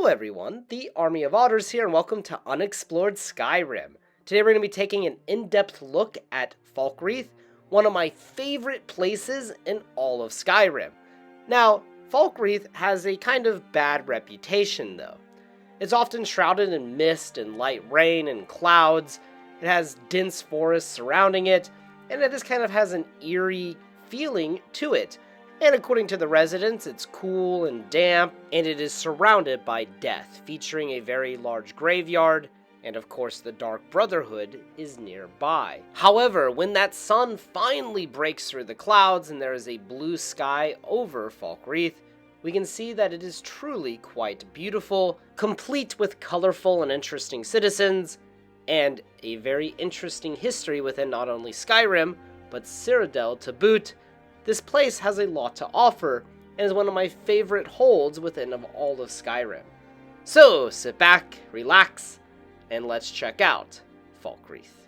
Hello everyone, the Army of Otters here, and welcome to Unexplored Skyrim. Today we're going to be taking an in-depth look at Falkreath, one of my favorite places in all of Skyrim. Now, Falkreath has a kind of bad reputation though. It's often shrouded in mist and light rain and clouds, it has dense forests surrounding it, and it just kind of has an eerie feeling to it. And according to the residents, it's cool and damp, and it is surrounded by death, featuring a very large graveyard, and of course the Dark Brotherhood is nearby. However, when that sun finally breaks through the clouds and there is a blue sky over Falkreath, we can see that it is truly quite beautiful, complete with colorful and interesting citizens, and a very interesting history within not only Skyrim, but Cyrodiil to boot. This place has a lot to offer, and is one of my favorite holds within of all of Skyrim. So, sit back, relax, and let's check out Falkreath.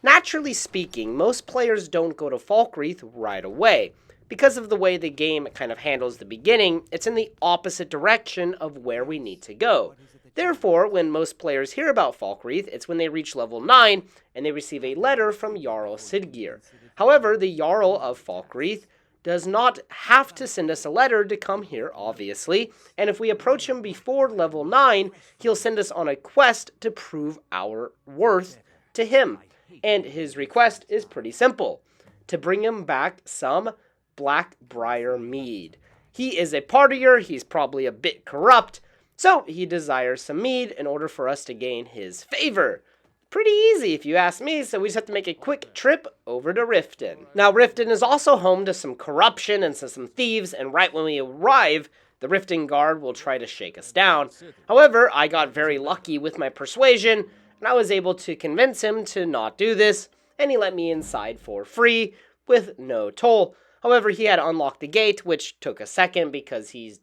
Naturally speaking, most players don't go to Falkreath right away. Because of the way the game kind of handles the beginning, it's in the opposite direction of where we need to go. Therefore, when most players hear about Falkreath, it's when they reach level 9 and they receive a letter from Jarl Siggeir. However, the Jarl of Falkreath does not have to send us a letter to come here, obviously, and if we approach him before level 9, he'll send us on a quest to prove our worth to him. And his request is pretty simple: to bring him back some Blackbriar mead. He is a partier, he's probably a bit corrupt, so he desires some mead in order for us to gain his favor. Pretty easy if you ask me, so we just have to make a quick trip over to Riften. Now, Riften is also home to some corruption and some thieves, and right when we arrive, the Riften guard will try to shake us down. However, I got very lucky with my persuasion, and I was able to convince him to not do this, and he let me inside for free with no toll. However, he had unlocked the gate, which took a second because he's,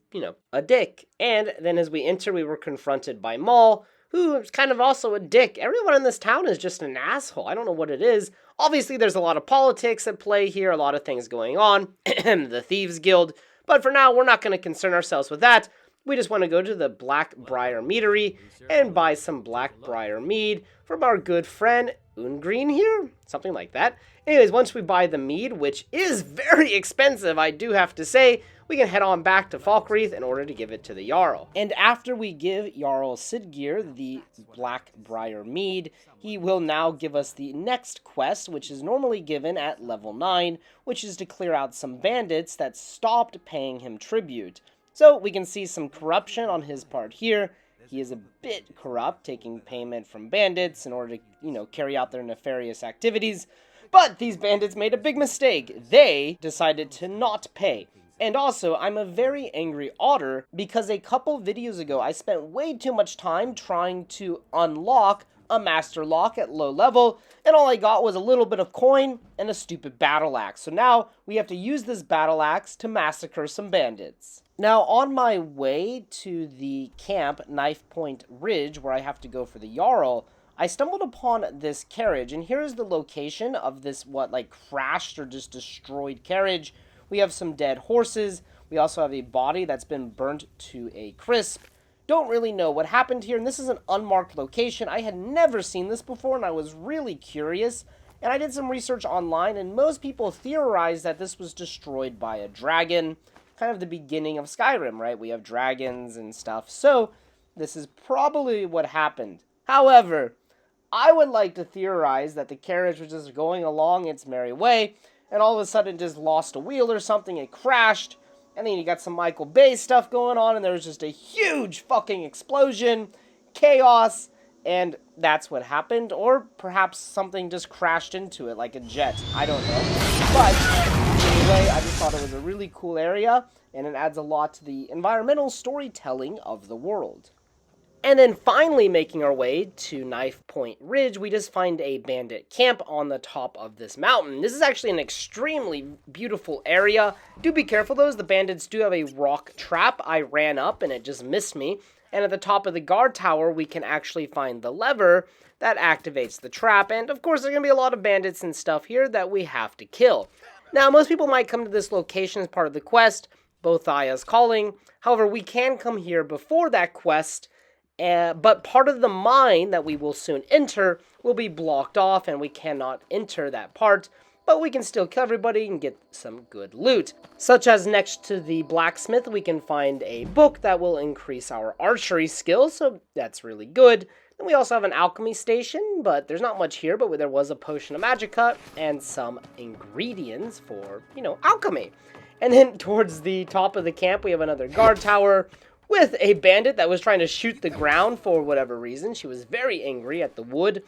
a dick. And then as we enter, we were confronted by Maul, who is kind of also a dick. Everyone in this town is just an asshole. I don't know what it is. Obviously, there's a lot of politics at play here, a lot of things going on. The Thieves Guild. But for now, we're not going to concern ourselves with that. We just want to go to the Blackbriar Meadery and buy some Blackbriar mead from our good friend Ungreen here? Something like that. Anyways, once we buy the mead, which is very expensive, I do have to say, we can head on back to Falkreath in order to give it to the Jarl. And after we give Jarl Siggeir the Blackbriar mead, he will now give us the next quest, which is normally given at level 9, which is to clear out some bandits that stopped paying him tribute. So we can see some corruption on his part here. He is a bit corrupt, taking payment from bandits in order to, carry out their nefarious activities. But these bandits made a big mistake. They decided to not pay. And also, I'm a very angry otter because a couple videos ago, I spent way too much time trying to unlock a master lock at low level, and all I got was a little bit of coin and a stupid battle axe. So now we have to use this battle axe to massacre some bandits. Now, on my way to the camp, Knifepoint Ridge, where I have to go for the Jarl, I stumbled upon this carriage, and here's the location of this, crashed or just destroyed carriage. We have some dead horses. We also have a body that's been burnt to a crisp. Don't really know what happened here, and this is an unmarked location. I had never seen this before, and I was really curious. And I did some research online, and most people theorize that this was destroyed by a dragon. Kind of the beginning of Skyrim, right? We have dragons and stuff. So, this is probably what happened. However, I would like to theorize that the carriage was just going along its merry way, and all of a sudden just lost a wheel or something, it crashed, and then you got some Michael Bay stuff going on, and there was just a huge fucking explosion, chaos, and that's what happened, or perhaps something just crashed into it, like a jet, I don't know. But, anyway, I just thought it was a really cool area, and it adds a lot to the environmental storytelling of the world. And then finally making our way to Knifepoint Ridge, we just find a bandit camp on the top of this mountain. This is actually an extremely beautiful area. Do be careful though, the bandits do have a rock trap. I ran up and it just missed me. And at the top of the guard tower, we can actually find the lever that activates the trap. And of course, there's going to be a lot of bandits and stuff here that we have to kill. Now, most people might come to this location as part of the quest Bothaya's calling. However, we can come here before that quest, but part of the mine that we will soon enter will be blocked off and we cannot enter that part, but we can still kill everybody and get some good loot. Such as next to the blacksmith, we can find a book that will increase our archery skills, so that's really good. Then we also have an alchemy station, but there's not much here, but there was a potion of magicka and some ingredients for, alchemy. And then towards the top of the camp, we have another guard tower with a bandit that was trying to shoot the ground for whatever reason. She was very angry at the wood.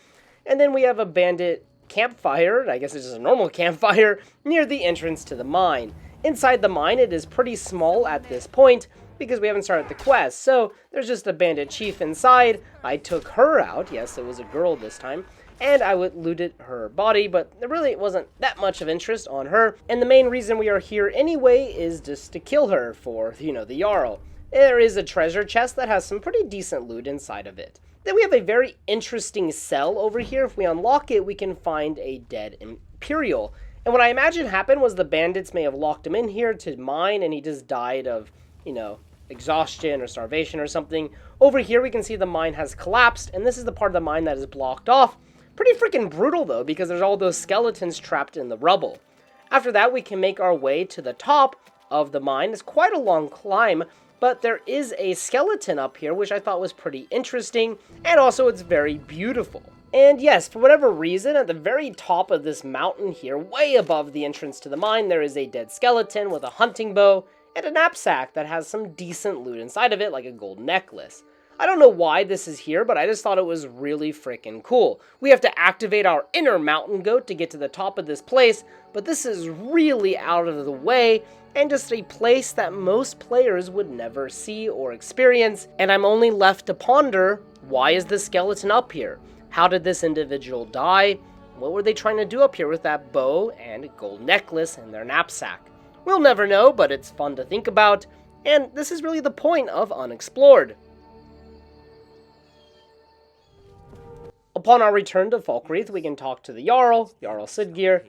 And then we have a bandit campfire, I guess it's just a normal campfire, near the entrance to the mine. Inside the mine, it is pretty small at this point because we haven't started the quest. So there's just a bandit chief inside. I took her out. Yes, it was a girl this time. And I looted her body, but there really wasn't that much of interest on her. And the main reason we are here anyway is just to kill her for, the Jarl. There is a treasure chest that has some pretty decent loot inside of it. Then we have a very interesting cell over here. If we unlock it, we can find a dead Imperial. And what I imagine happened was the bandits may have locked him in here to mine, and he just died of, exhaustion or starvation or something. Over here, we can see the mine has collapsed, and this is the part of the mine that is blocked off. Pretty freaking brutal, though, because there's all those skeletons trapped in the rubble. After that, we can make our way to the top of the mine. It's quite a long climb, but there is a skeleton up here, which I thought was pretty interesting, and also it's very beautiful. And yes, for whatever reason, at the very top of this mountain here, way above the entrance to the mine, there is a dead skeleton with a hunting bow and a knapsack that has some decent loot inside of it, like a gold necklace. I don't know why this is here, but I just thought it was really freaking cool. We have to activate our inner mountain goat to get to the top of this place, but this is really out of the way and just a place that most players would never see or experience, and I'm only left to ponder, why is this skeleton up here? How did this individual die? What were they trying to do up here with that bow and gold necklace in their knapsack? We'll never know, but it's fun to think about, and this is really the point of Unexplored. Upon our return to Falkreath, we can talk to the Jarl Siggeir,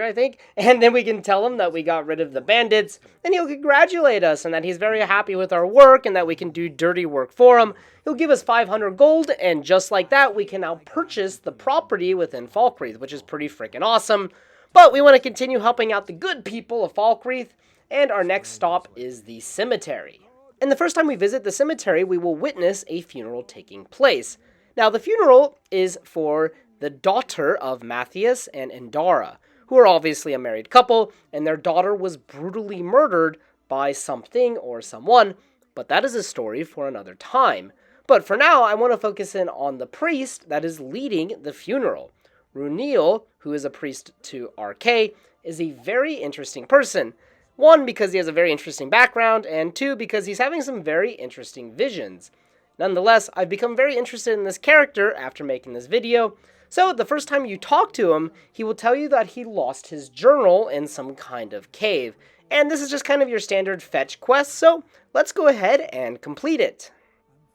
I think, and then we can tell him that we got rid of the bandits, and he'll congratulate us, and that he's very happy with our work, and that we can do dirty work for him. He'll give us 500 gold, and just like that, we can now purchase the property within Falkreath, which is pretty freaking awesome. But we want to continue helping out the good people of Falkreath, and our next stop is the cemetery. And the first time we visit the cemetery, we will witness a funeral taking place. Now, the funeral is for the daughter of Matthias and Endara, who are obviously a married couple, and their daughter was brutally murdered by something or someone, but that is a story for another time. But for now, I want to focus in on the priest that is leading the funeral. Runil, who is a priest to RK, is a very interesting person. One, because he has a very interesting background, and two, because he's having some very interesting visions. Nonetheless, I've become very interested in this character after making this video. So, the first time you talk to him, he will tell you that he lost his journal in some kind of cave. And this is just kind of your standard fetch quest, so let's go ahead and complete it.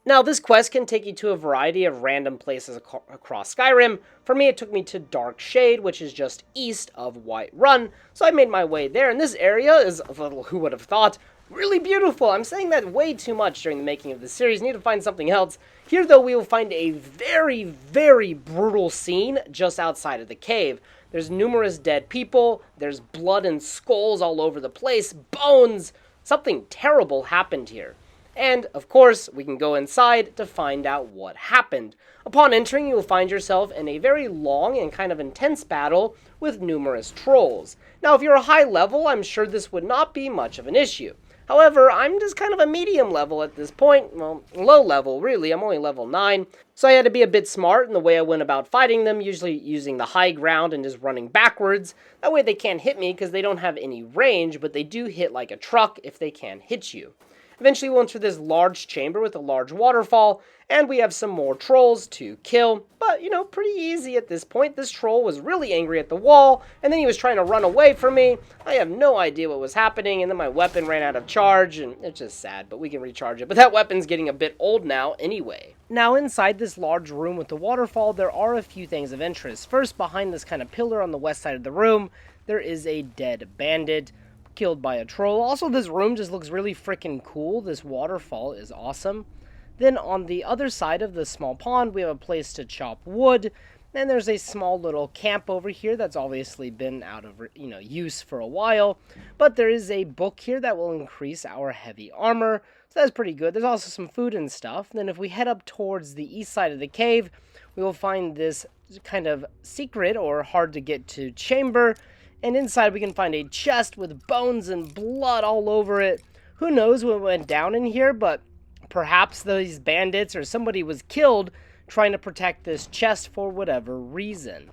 Now, this quest can take you to a variety of random places across Skyrim. For me, it took me to Dark Shade, which is just east of White Run, so I made my way there, and this area is, who would have thought, really beautiful. I'm saying that way too much during the making of this series. Need to find something else. Here, though, we will find a very, very brutal scene just outside of the cave. There's numerous dead people. There's blood and skulls all over the place. Bones. Something terrible happened here. And, of course, we can go inside to find out what happened. Upon entering, you will find yourself in a very long and kind of intense battle with numerous trolls. Now, if you're a high level, I'm sure this would not be much of an issue. However, I'm just kind of a medium level at this point. Well, low level, really. I'm only level 9. So I had to be a bit smart in the way I went about fighting them, usually using the high ground and just running backwards. That way they can't hit me because they don't have any range, but they do hit like a truck if they can hit you. Eventually we'll enter this large chamber with a large waterfall, and we have some more trolls to kill. But, pretty easy at this point. This troll was really angry at the wall, and then he was trying to run away from me. I have no idea what was happening, and then my weapon ran out of charge, and it's just sad, but we can recharge it. But that weapon's getting a bit old now anyway. Now, inside this large room with the waterfall, there are a few things of interest. First, behind this kind of pillar on the west side of the room, there is a dead bandit. killed by a troll. Also, this room just looks really freaking cool. This waterfall is awesome. Then on the other side of the small pond, we have a place to chop wood. Then there's a small little camp over here that's obviously been out of use for a while. But there is a book here that will increase our heavy armor. So that's pretty good. There's also some food and stuff. Then if we head up towards the east side of the cave, we will find this kind of secret or hard to get to chamber. And inside we can find a chest with bones and blood all over it. Who knows what went down in here, but perhaps these bandits or somebody was killed trying to protect this chest for whatever reason.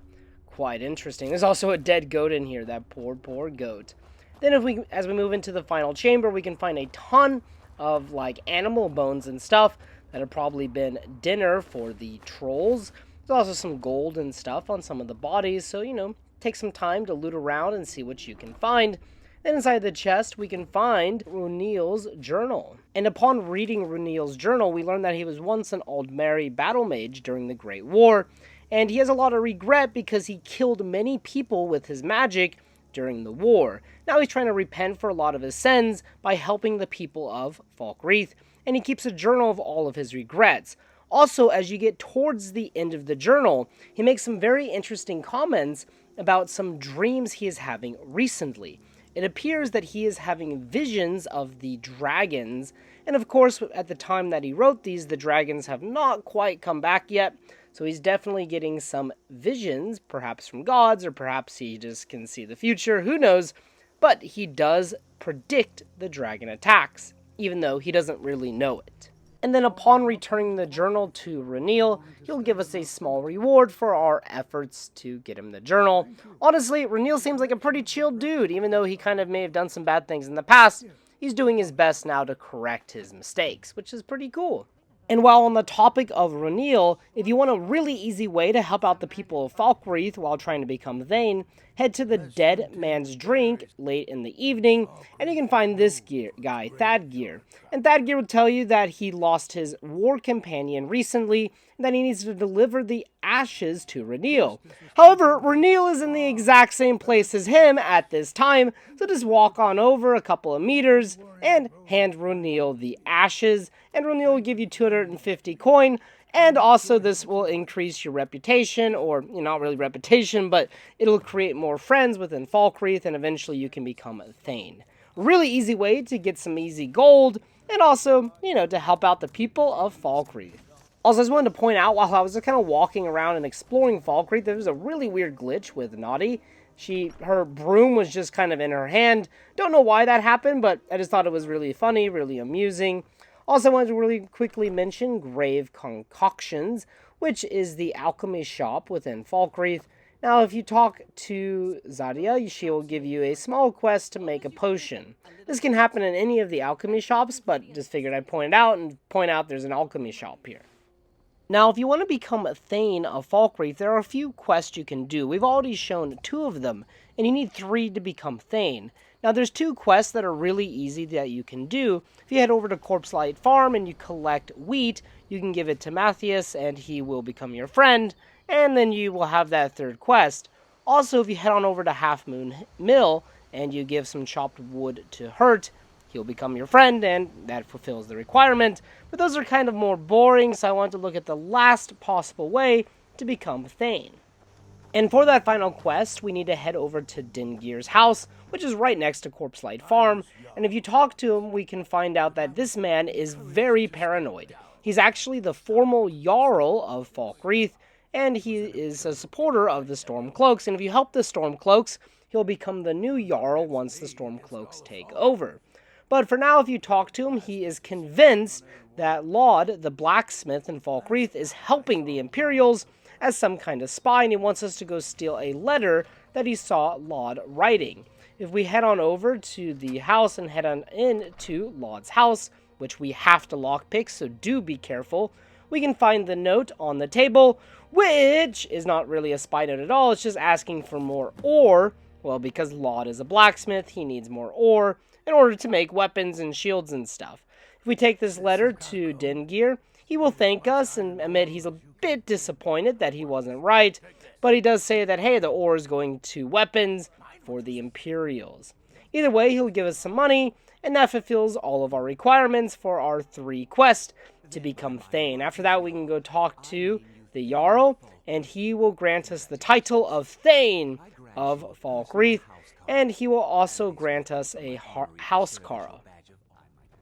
Quite interesting. There's also a dead goat in here, that poor goat. Then as we move into the final chamber, we can find a ton of like animal bones and stuff that have probably been dinner for the trolls. There's also some gold and stuff on some of the bodies, so take some time to loot around and see what you can find. Then inside the chest, we can find Runil's journal. And upon reading Runil's journal, we learn that he was once an Aldmeri battle mage during the Great War, and he has a lot of regret because he killed many people with his magic during the war. Now he's trying to repent for a lot of his sins by helping the people of Falkreath, and he keeps a journal of all of his regrets. Also, as you get towards the end of the journal, he makes some very interesting comments about some dreams he is having recently. It appears that he is having visions of the dragons, and of course, at the time that he wrote these, the dragons have not quite come back yet, so he's definitely getting some visions, perhaps from gods, or perhaps he just can see the future, who knows, but he does predict the dragon attacks, even though he doesn't really know it. And then upon returning the journal to Runil, he'll give us a small reward for our efforts to get him the journal. Honestly, Runil seems like a pretty chill dude, even though he kind of may have done some bad things in the past. He's doing his best now to correct his mistakes, which is pretty cool. And while on the topic of Runil, if you want a really easy way to help out the people of Falkreath while trying to become Thane, head to the Dead Man's Drink late in the evening, and you can find this guy, Thadgeir. And Thadgeir will tell you that he lost his war companion recently, and that he needs to deliver the ashes to Runil. However, Runil is in the exact same place as him at this time, so just walk on over a couple of meters and hand Runil the ashes, and Runil will give you 250 coin, and also this will increase your reputation, or not really reputation, but it'll create more friends within Falkreath, and eventually you can become a Thane. Really easy way to get some easy gold, and also, to help out the people of Falkreath. Also, I just wanted to point out, while I was just kind of walking around and exploring Falkreath, there was a really weird glitch with Naughty. Her broom was just kind of in her hand. Don't know why that happened, but I just thought it was really funny, really amusing. Also, I wanted to really quickly mention Grave Concocions, which is the alchemy shop within Falkreath. Now, if you talk to Zadia, she will give you a small quest to make a potion. This can happen in any of the alchemy shops, but just figured I'd point out there's an alchemy shop here. Now, if you want to become a Thane of Falkreath, there are a few quests you can do. We've already shown 2 of them, and you need 3 to become Thane. Now, there's 2 quests that are really easy that you can do. If you head over to Corpselight Farm and you collect wheat, you can give it to Matthias, and he will become your friend, and then you will have that 3rd quest. Also, if you head on over to Half Moon Mill, and you give some chopped wood to Hurt, he'll become your friend, and that fulfills the requirement. But those are kind of more boring, so I want to look at the last possible way to become Thane. And for that final quest, we need to head over to Dengeir's house, which is right next to Corpselight Farm. And if you talk to him, we can find out that this man is very paranoid. He's actually the formal Jarl of Falkreath, and he is a supporter of the Stormcloaks. And if you help the Stormcloaks, he'll become the new Jarl once the Stormcloaks take over. But for now, if you talk to him, he is convinced that Laud, the blacksmith in Falkreath, is helping the Imperials as some kind of spy, and he wants us to go steal a letter that he saw Laud writing. If we head on over to the house and head on into Laud's house, which we have to lockpick, so do be careful, we can find the note on the table, which is not really a spy note at all. It's just asking for more ore. Well, because Laud is a blacksmith, he needs more ore in order to make weapons and shields and stuff. If we take this letter to Dengeir, he will thank us and admit he's a bit disappointed that he wasn't right, but he does say that, hey, the ore is going to weapons for the Imperials. Either way, he'll give us some money, and that fulfills all of our requirements for our 3 quests to become Thane. After that, we can go talk to the Jarl, and he will grant us the title of Thane of Falkreath, and he will also grant us a Housecarl.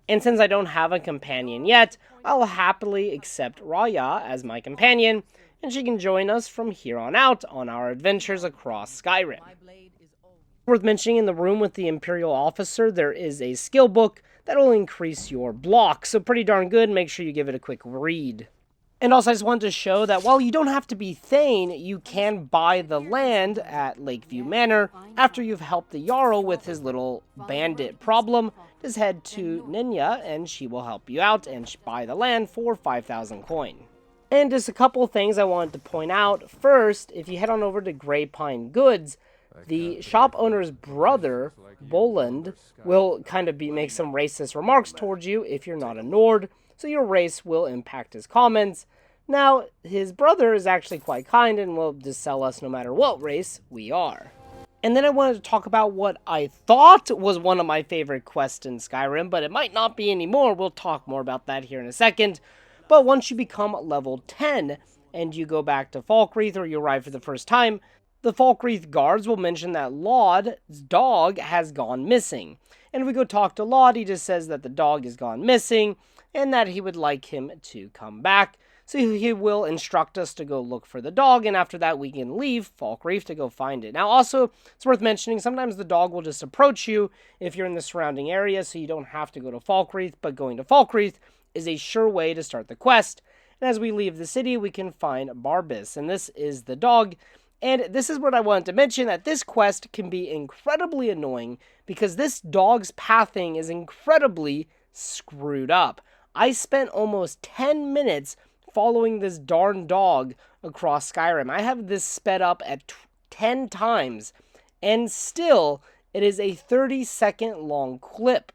And since I don't have a companion yet, I'll happily accept Raya as my companion, and she can join us from here on out on our adventures across Skyrim. Worth mentioning, in the room with the Imperial officer, there is a skill book that will increase your block, so pretty darn good. Make sure you give it a quick read. And also, I just wanted to show that while you don't have to be Thane, you can buy the land at Lakeview Manor. After you've helped the Jarl with his little bandit problem, just head to Ninya and she will help you out and buy the land for 5,000 coin. And just a couple things I wanted to point out. First, if you head on over to Grey Pine Goods, the shop owner's brother, Boland, will kind of make some racist remarks towards you if you're not a Nord, so your race will impact his comments. Now, his brother is actually quite kind and will just sell us no matter what race we are. And then I wanted to talk about what I thought was one of my favorite quests in Skyrim, but it might not be anymore. We'll talk more about that here in a second. But once you become level 10 and you go back to Falkreath, or you arrive for the first time, the Falkreath guards will mention that Laud's dog has gone missing. And if we go talk to Laud, he just says that the dog has gone missing and that he would like him to come back. So he will instruct us to go look for the dog, and after that we can leave Falkreath to go find it. Now also, it's worth mentioning, sometimes the dog will just approach you if you're in the surrounding area, so you don't have to go to Falkreath, but going to Falkreath is a sure way to start the quest. And as we leave the city, we can find Barbas, and this is the dog. And this is what I wanted to mention, that this quest can be incredibly annoying because this dog's pathing is incredibly screwed up. I spent almost 10 minutes following this darn dog across Skyrim. I have this sped up at 10 times, and still, it is a 30-second long clip.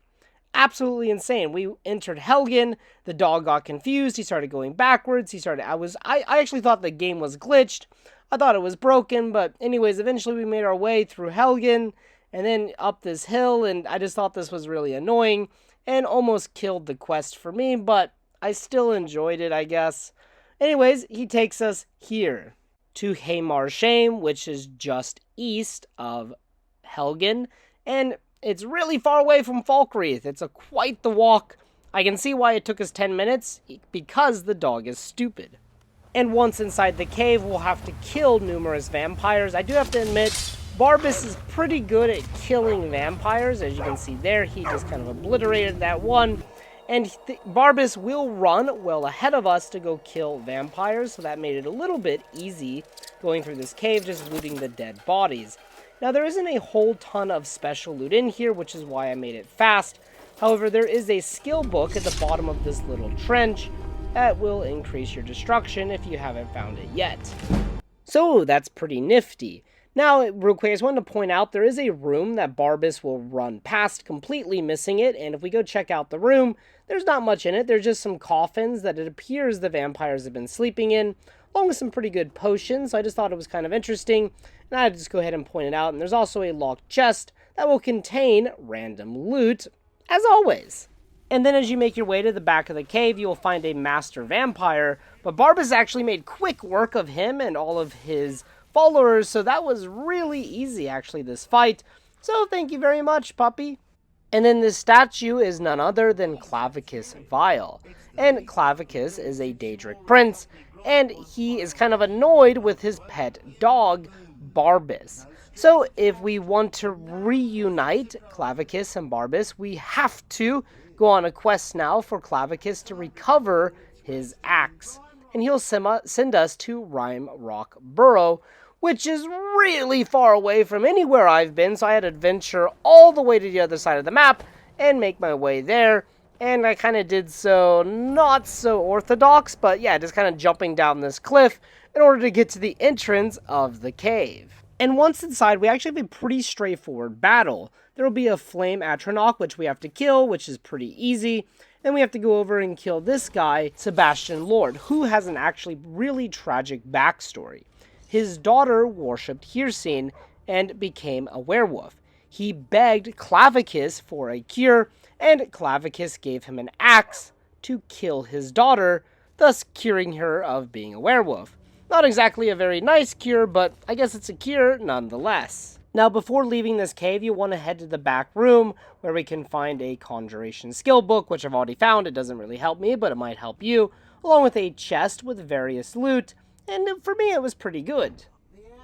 Absolutely insane. We entered Helgen, the dog got confused, he started going backwards, I actually thought the game was glitched. I thought it was broken, but anyways, eventually we made our way through Helgen, and then up this hill, and I just thought this was really annoying, and almost killed the quest for me, but I still enjoyed it, I guess. Anyways, he takes us here to Hamar Shame, which is just east of Helgen, and it's really far away from Falkreath. It's quite the walk. I can see why it took us 10 minutes, because the dog is stupid. And once inside the cave, we'll have to kill numerous vampires. I do have to admit, Barbas is pretty good at killing vampires. As you can see there, he just kind of obliterated that one. And Barbas will run well ahead of us to go kill vampires, so that made it a little bit easy going through this cave, just looting the dead bodies. Now, there isn't a whole ton of special loot in here, which is why I made it fast. However, there is a skill book at the bottom of this little trench that will increase your destruction if you haven't found it yet. So, that's pretty nifty. Now, real quick, I just wanted to point out there is a room that Barbas will run past, completely missing it, and if we go check out the room, there's not much in it. There's just some coffins that it appears the vampires have been sleeping in, along with some pretty good potions, so I just thought it was kind of interesting, and I'd just go ahead and point it out. And there's also a locked chest that will contain random loot, as always. And then as you make your way to the back of the cave, you will find a master vampire, but Barbas actually made quick work of him and all of his followers, so that was really easy, actually, this fight. So thank you very much, puppy. And then this statue is none other than Clavicus Vile. And Clavicus is a Daedric prince, and he is kind of annoyed with his pet dog, Barbas. So if we want to reunite Clavicus and Barbas, we have to go on a quest now for Clavicus to recover his axe. And he'll send us to Rime Rock Burrow, which is really far away from anywhere I've been, so I had to adventure all the way to the other side of the map and make my way there. And I kind of did so not so orthodox, but yeah, just kind of jumping down this cliff in order to get to the entrance of the cave. And once inside, we actually have a pretty straightforward battle. There will be a flame Atronach, which we have to kill, which is pretty easy. Then we have to go over and kill this guy, Sebastian Lord, who has an actually really tragic backstory. His daughter worshipped Hircine and became a werewolf. he begged Clavicus for a cure, and Clavicus gave him an axe to kill his daughter, thus curing her of being a werewolf. Not exactly a very nice cure, but I guess it's a cure nonetheless. Now, before leaving this cave, you want to head to the back room, where we can find a conjuration skill book, which I've already found. It doesn't really help me, but it might help you, along with a chest with various loot, and for me, it was pretty good.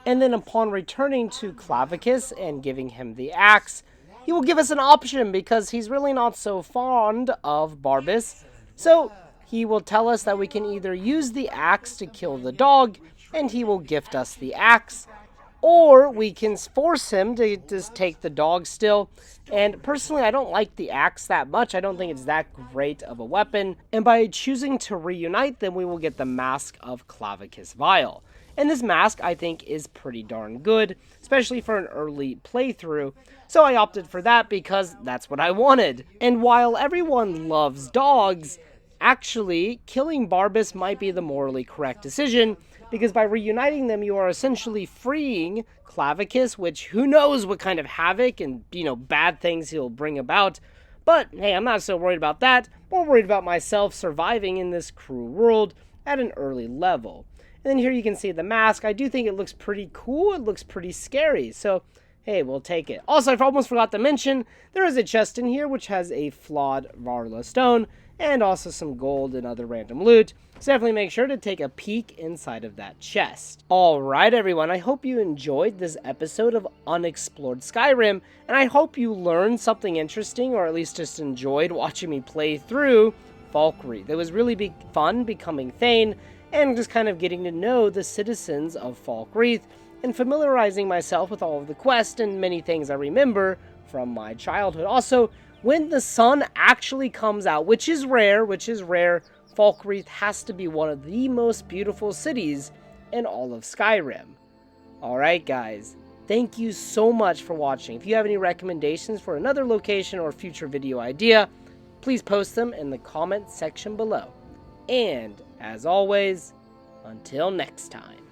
And then upon returning to Clavicus and giving him the axe, he will give us an option, because he's really not so fond of Barbas. So he will tell us that we can either use the axe to kill the dog, and he will gift us the axe, or we can force him to just take the dog still. And personally, I don't like the axe that much. I don't think it's that great of a weapon. And by choosing to reunite them, we will get the Mask of Clavicus Vile. And this mask, I think, is pretty darn good, especially for an early playthrough. So I opted for that because that's what I wanted. And while everyone loves dogs, actually, killing Barbas might be the morally correct decision, because by reuniting them, you are essentially freeing Clavicus, which who knows what kind of havoc and, bad things he'll bring about. But, hey, I'm not so worried about that. More worried about myself surviving in this cruel world at an early level. And then here you can see the mask. I do think it looks pretty cool. It looks pretty scary. So, hey, we'll take it. Also, I almost forgot to mention, there is a chest in here which has a flawed Varla stone, and also some gold and other random loot. So definitely make sure to take a peek inside of that chest. Alright everyone, I hope you enjoyed this episode of Unexplored Skyrim, and I hope you learned something interesting, or at least just enjoyed watching me play through Falkreath. It was really fun becoming Thane, and just kind of getting to know the citizens of Falkreath, and familiarizing myself with all of the quests and many things I remember from my childhood. Also, when the sun actually comes out, which is rare, Falkreath has to be one of the most beautiful cities in all of Skyrim. Alright guys, thank you so much for watching. If you have any recommendations for another location or future video idea, please post them in the comment section below. And, as always, until next time.